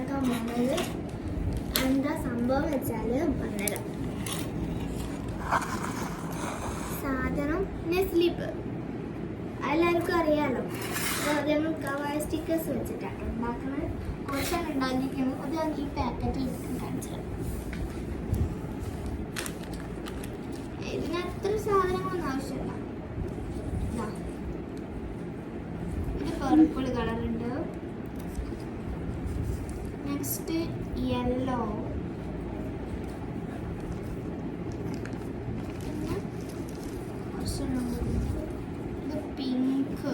ഉണ്ടാക്കാൻ പോകുന്നത്. എന്താ സംഭവം വെച്ചാൽ പറഞ്ഞുതരാം. സാധനം നെസ്ലിപ്പ്, എല്ലാവർക്കും അറിയാലോ. അത് നമ്മൾ കവായ സ്റ്റിക്കേഴ്സ് വെച്ചിട്ടാണ് ഉണ്ടാക്കുന്നത്. കുറച്ചാണ് ഉണ്ടാക്കിയിരിക്കുന്നത്. അത് ഞാൻ ഈ പാക്കറ്റിൽ കാണിച്ചത്. ഇതിന് അത്ര സാധനങ്ങളൊന്നും ആവശ്യമില്ല. ഇത് പർപ്പിൾ കളറുണ്ട്. നെക്സ്റ്റ് യെല്ലോ, ഇത് പിങ്ക്,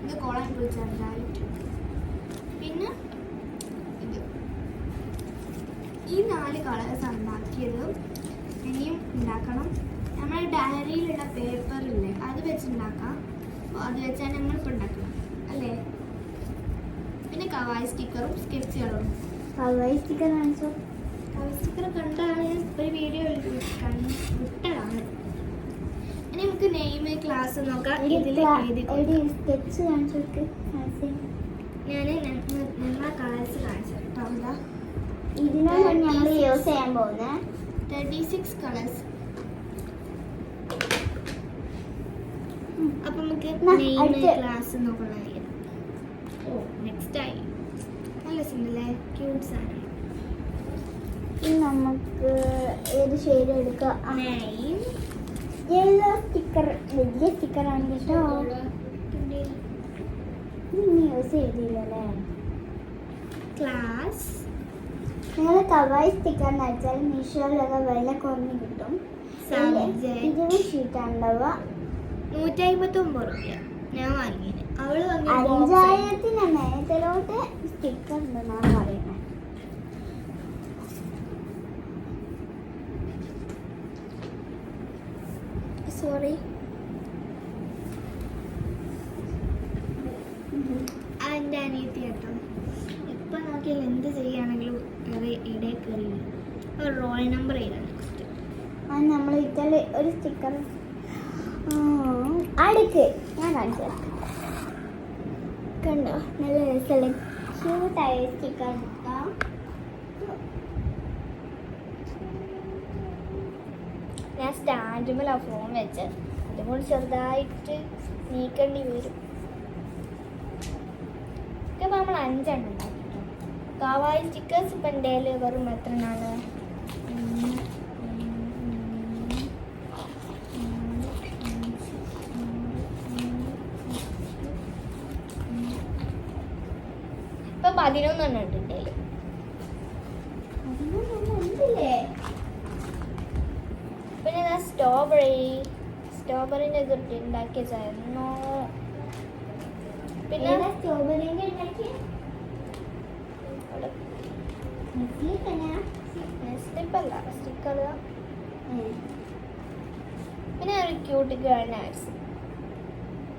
ഇത് കോളാൻ പോയി ചെറുതായിട്ട്. പിന്നെ ഇത്, ഈ 4 കളേഴ്സ് ഉണ്ടാക്കിയത്. ഇനിയും ഉണ്ടാക്കണം. നമ്മുടെ ഡയറിയിലുള്ള പേപ്പറില്ലേ, അത് വെച്ചുണ്ടാക്കാം. അപ്പോൾ അത് വെച്ചാൽ നമ്മളിപ്പോൾ ഉണ്ടാക്കണം അല്ലേ. പിന്നെ കവായി സ്റ്റിക്കറും സ്കെച്ചുകളും. കവായി സ്റ്റിക്കർ കാണിച്ചോ. കവായി സ്റ്റിക്കർ കണ്ടാണ് ഒരു വീഡിയോ വിട്ടതാണ്. ഇനി നമുക്ക് നെയിം ക്ലാസ് നോക്കാം. ഇതിൽ സ്കെച്ച് കാണിച്ചു. ഞാൻ നമ്മളെ കളേഴ്സ് കാണിച്ചു കേട്ടോ. ഇതിനാണ് ഞങ്ങൾ യൂസ് ചെയ്യാൻ പോകുന്നത്. 36 കളേഴ്സ്. അപ്പൊ നമുക്ക് നെയിം ക്ലാസ് നോക്കണം. നെക്സ്റ്റ് ആയി നല്ല സിമ്പിളല്ലേ, ക്യൂട്ട് സാധനം. ഇനി നമുക്ക് ഏത് ഷെയ്ഡ് എടുക്കാം. നെയിം യെല്ലോ സ്റ്റിക്കർ, വലിയ സ്റ്റിക്കറാണ് കേട്ടോ. ഇനി യൂസ് ചെയ്തില്ലല്ലേ. ക്ലാസ് നിങ്ങൾ കവായി സ്റ്റിക്കർ എന്ന് വെച്ചാൽ മീഷോയിലൊക്കെ വില കുറഞ്ഞ് കിട്ടും. ഇതിന് ഷീറ്റാണ് ഉണ്ടാവുക. 159 രൂപ ഞാൻ വാങ്ങിയത്. അവള് 5000-ന് മേലോട്ട് സ്റ്റിക്കർ ഉണ്ടെന്നാണ് പറയുന്നത്. സോറി. എൻ്റെ അനിയത്തി കേട്ടോ. ഇപ്പം നോക്കിയാൽ എന്ത് ചെയ്യുകയാണെങ്കിലും ഇടയിൽ കയറി ഒരു റോൾ നമ്പർ ചെയ്താണ് നെക്സ്റ്റ്. അത് നമ്മൾ ഇതിൽ ഒരു സ്റ്റിക്കർ അടുക്ക് ഞാൻ കാണിച്ചു തരാം. കണ്ടോ, നല്ല രസമുള്ള ക്യൂട്ടായ സ്റ്റിക്കർ എടുക്കാം. ഞാൻ സ്റ്റാൻഡുമേൽ ആ ഫോൺ വെച്ച് അതുകൊണ്ട് ചെറുതായിട്ട് നീക്കേണ്ടി വരും. ഇപ്പം നമ്മൾ 5 എണ്ണം ഉണ്ടാക്കിട്ടോ. കവായി സ്റ്റിക്കേഴ്സ് ഇപ്പം എൻ്റെ കയ്യിൽ വെറും എത്ര എണ്ണമാണ്? ഇപ്പം 11 എണ്ണം ഉണ്ട് എൻ്റെ കയ്യിൽ. പിന്നെ ഞാൻ സ്ട്രോബെറിൻ്റെ ഇത് ഉണ്ടാക്കിയതായിരുന്നു. പിന്നെ സ്ട്രോബെറിൻ്റെ ഉണ്ടാക്കി സ്റ്റിപ്പല്ല സ്റ്റിക്കർ. പിന്നെ ഒരു ക്യൂട്ട് ഗേൾ നഴ്സ്.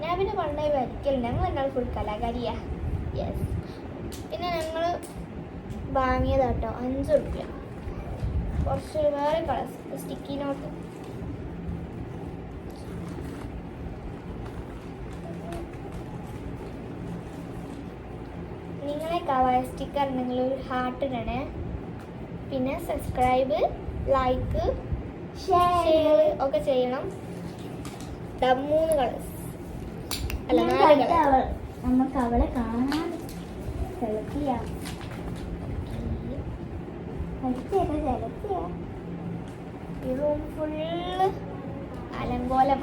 ഞാൻ പിന്നെ പണ്ടേ വരയ്ക്കലുണ്ട്. ഞങ്ങൾ എന്നാൽ ഫുൾ കലാകാരിയാ. യെസ്. പിന്നെ ഞങ്ങൾ വാങ്ങിയതാട്ടോ 5 രൂപ. കുറച്ച് വേറെ കളേഴ്സ് സ്റ്റിക്കി നോട്ട്. നിങ്ങളെ കവായ സ്റ്റിക്കർ നിങ്ങൾ ഒരു ഹാർട്ട് ഇടണേ. പിന്നെ സബ്സ്ക്രൈബ്, ലൈക്ക്, ഷെയർ ഒക്കെ ചെയ്യണം. 3 കളേഴ്സ് അല്ല 4 കളേഴ്സ്. നമുക്ക് അവളെ കാണാൻ സെലക്ട് ചെയ്യാം. ഈ റൂം ഫുള്ള് അലങ്കോലം.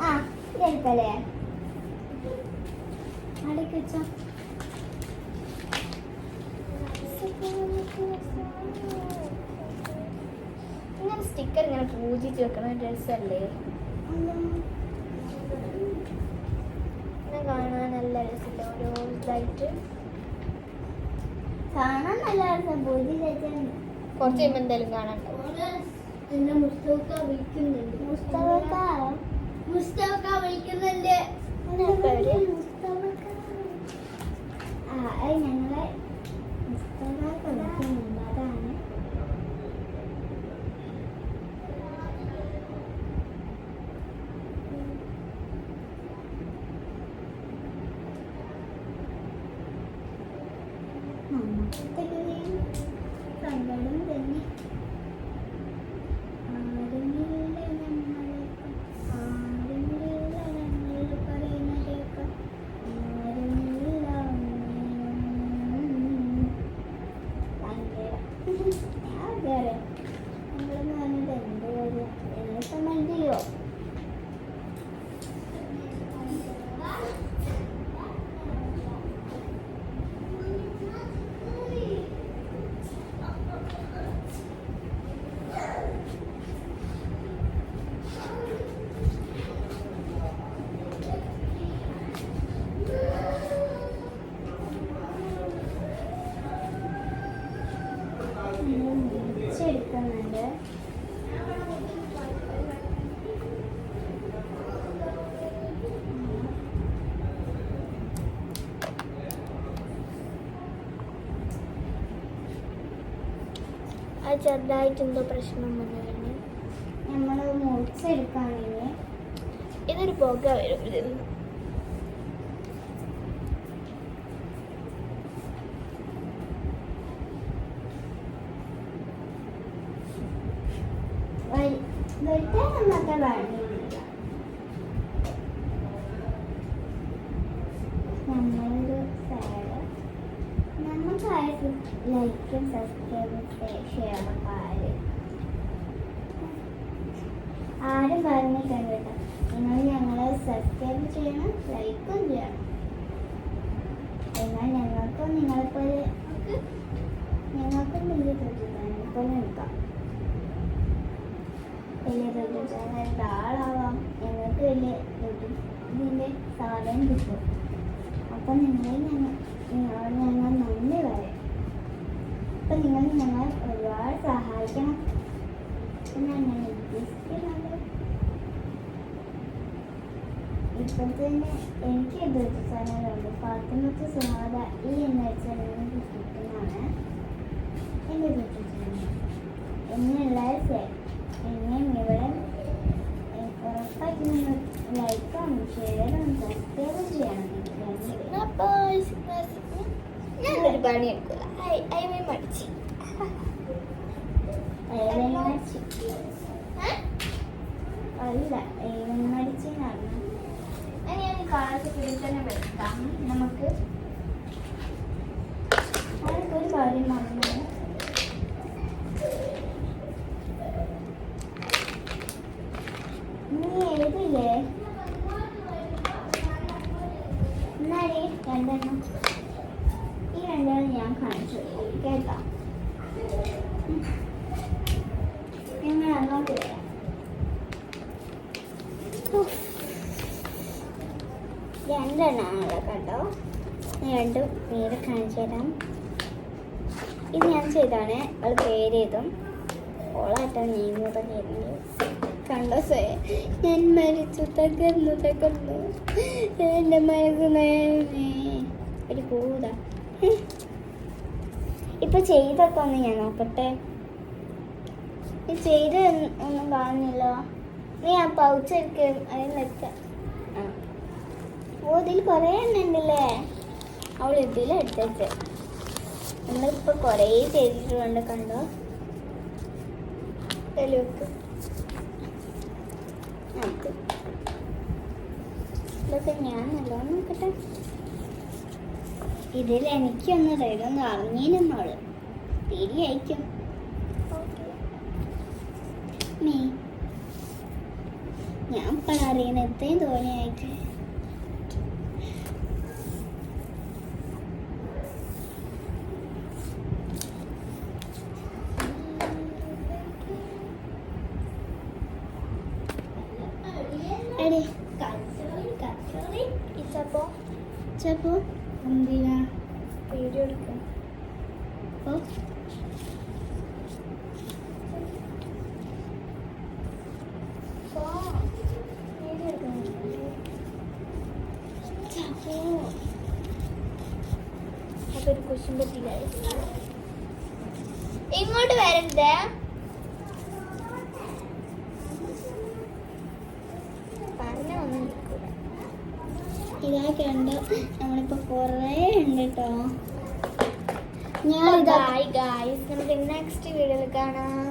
ഇതെടുക്കല്ലേ അടയ്ക്ക് വെച്ചോ. ഇങ്ങനെ സ്റ്റിക്കർ ഇങ്ങനെ പൂജിച്ച് വെക്കണ ഡ്രസ്സല്ലേ. ഇങ്ങനെ കാണാൻ നല്ല രസമില്ല. ഓരോ ഇതായിട്ട് കാണാൻ നല്ല രസം. പൂജി വെച്ചാൽ കുറച്ച് കഴിയുമ്പോൾ എന്തായാലും കാണാൻ എന്നെ മുസ്തഫ വിളിക്കുന്നുണ്ട്. മുസ്തഫ വിളിക്കുന്നുണ്ട്. ഞങ്ങളെ മുസ്തഫ വിളിക്കുന്നുണ്ട്. അതാണ് ചെറുതായിട്ട് എന്തോ പ്രശ്നം വന്നു. നമ്മൾ മുറിച്ചെടുക്കുകയാണെങ്കിൽ ഇതൊരു പുക വരും ഇതിൽ. വെട്ടാനൊന്നൊക്കെ വേണ്ടിയില്ല. നമ്മളൊരു സൈഡ് നമുക്ക് ലൈക്കും സബ്സ്ക്രൈബും ഷെയർ ആരും പറഞ്ഞിട്ടുണ്ട് കേട്ടോ. നിങ്ങൾ ഞങ്ങളെ സബ്സ്ക്രൈബ് ചെയ്യണം, ലൈക്കും ചെയ്യണം. എന്നാൽ ഞങ്ങൾക്കും നിങ്ങളെപ്പോലെ വലിയ തൊഴിൽ പോലെ നിൽക്കാം. വലിയ തൊഴിൽ ആളാവാം. ഞങ്ങൾക്ക് വലിയ ഇതിൻ്റെ സാധനം കിട്ടും. അപ്പം ഞങ്ങൾ നന്ദി പറയാം. അപ്പം നിങ്ങൾ ഞങ്ങൾ ഒരുപാട് സഹായിക്കണം എന്നാണ് ഞാൻ ഉദ്ദേശിക്കുന്നത്. ഇപ്പോൾ തന്നെ എനിക്ക് യൂട്യൂബ് ചാനലുണ്ട്. ഫാത്തിമത്ത് സുഹാദ എന്ന ചാനലിൽ കിട്ടുന്നതാണ് എൻ്റെ യൂട്യൂബ് ചാനൽ. എന്നെല്ലാവരും എന്നെയും ഇവിടെ ഉറപ്പായിട്ട് നിങ്ങൾ ലൈക്കും ഷെയറും സബ്സ്ക്രൈബും ചെയ്യണം. ഞാനൊരു പണി എടുക്കില്ല. അയ്യ മടിച്ച് അല്ല മടിച്ചെന്ന് ഞാൻ കാലത്ത് തന്നെ വെക്കാം. നമുക്ക് ഒരു കാര്യം മറന്നു. നീ എഴുതില്ലേ എന്നാടി രണ്ടെണ്ണം? ഈ രണ്ടെണ്ണം ഞാൻ കാണിച്ചു കേട്ടോ. ഞങ്ങൾ അങ്ങോട്ട് വരാം. രണ്ടെണ്ണമാണല്ലോ കേട്ടോ. രണ്ടും പേര് കാണിച്ചു തരാം. ഇത് ഞാൻ ചെയ്താണ്. അവൾ പേര് ചെയ്തും ഓളാട്ടോ നീങ്ങുന്നത് ചെയ്യുന്നത് കണ്ടോ. ഞാൻ മരിച്ചു, തകർന്നു എൻ്റെ മനസ്സ് ഒരു പൂത. ഇപ്പൊ ചെയ്തൊക്കെ ഒന്ന് ഞാൻ നോക്കട്ടെ. ഈ ചെയ്ത് ഒന്നും കാണുന്നില്ലോ. നീ ആ പൗച്ചെടുക്ക് അതിൽ വെക്കാം. ഓ ഇതിൽ കുറേ എണ്ണ ഉണ്ടല്ലേ. അവൾ ഇതിലെടുത്തേച്ച് നമ്മളിപ്പോ കുറേ ചെയ്തിട്ടുണ്ട് കണ്ടോ. വെക്ക് ഇതൊക്കെ ഞാൻ നല്ലോണം നോക്കട്ടെ. ഇതിൽ എനിക്കൊന്ന് ഇതൊന്ന് അറിഞ്ഞിരുന്നോള് തിരിയയക്കും. ഞാൻ ഇപ്പോൾ അറിയുന്ന എത്രയും തോന്നിയായിട്ട് ചപ്പോ എന്തിനാ വീഡിയോ എടുക്കാം. അതൊരു ക്വസ്റ്റ്യൻ പറ്റില്ല. ഇങ്ങോട്ട് വരരുത്. ഇതൊക്കെ ഉണ്ട്. നമ്മളിപ്പോ കുറേ ഉണ്ട് കേട്ടോ. നമുക്ക് നെക്സ്റ്റ് വീഡിയോയിൽ കാണാം.